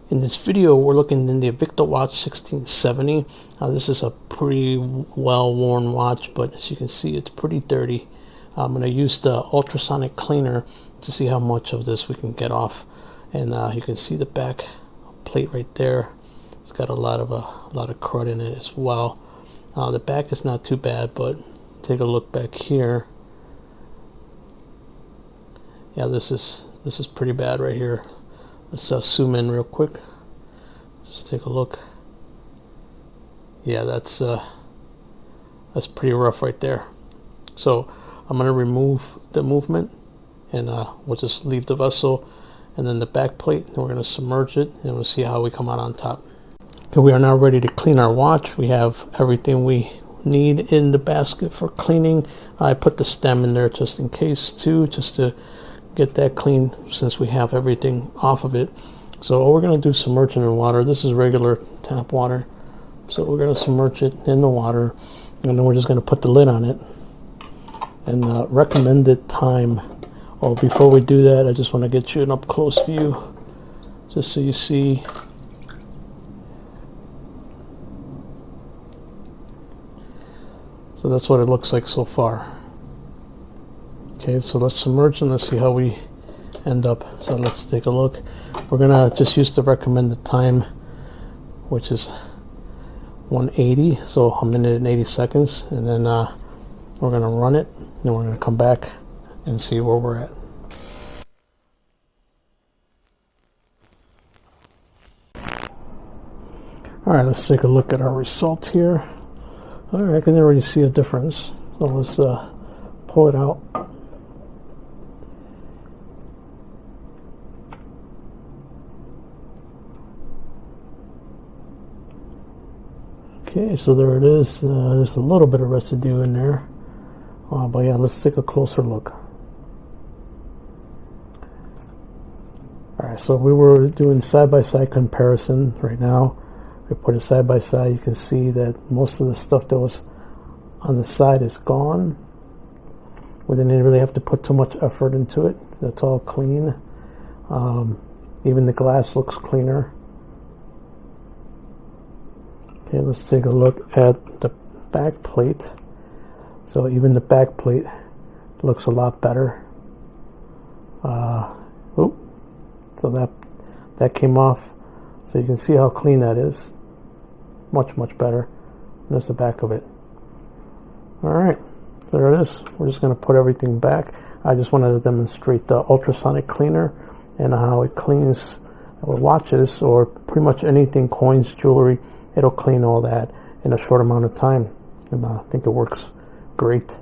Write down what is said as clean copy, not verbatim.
In this video, we're looking in the Invicta watch 1670. This is a pretty well-worn watch, but as you can see, it's pretty dirty. I'm going to use the ultrasonic cleaner to see how much of this we can get off. And you can see the back plate right there. It's got a lot of crud in it as well. The back is not too bad, but take a look back here. Yeah, this is pretty bad right here. Let's zoom in real quick. Let's take a look. Yeah, that's pretty rough right there. So I'm going to remove the movement, and we'll just leave the vessel and then the back plate, and we're going to submerge it, and we'll see how we come out on top. Okay, we are now ready to clean our watch. We have everything we need in the basket for cleaning. I put the stem in there just in case too, just to get that clean since we have everything off of it. So all we're going to do is submerge it in water. This is regular tap water. So we're going to submerge it in the water, and then we're just going to put the lid on it. And recommended time. Oh, before we do that, I just want to get you an up close view, just so you see. So that's what it looks like so far. Okay, so let's submerge and let's see how we end up. So let's take a look. We're gonna just use the recommended time, which is 180, so a minute and 80 seconds, and then we're gonna run it, and we're gonna come back and see where we're at. All right, let's take a look at our result here. All right, I can already see a difference. So let's pull it out. Okay, so there it is. There's a little bit of residue in there. But yeah, let's take a closer look. Alright, so we were doing side-by-side comparison right now. We put it side by side. You can see that most of the stuff that was on the side is gone. We didn't really have to put too much effort into it. That's all clean. Even the glass looks cleaner. Okay, let's take a look at the back plate. So even the back plate looks a lot better. So that came off. So you can see how clean that is. Much better. There's the back of it. Alright, there it is. We're just going to put everything back. I just wanted to demonstrate the ultrasonic cleaner and how it cleans watches or pretty much anything, coins, jewelry. It'll clean all that in a short amount of time. And I think it works great.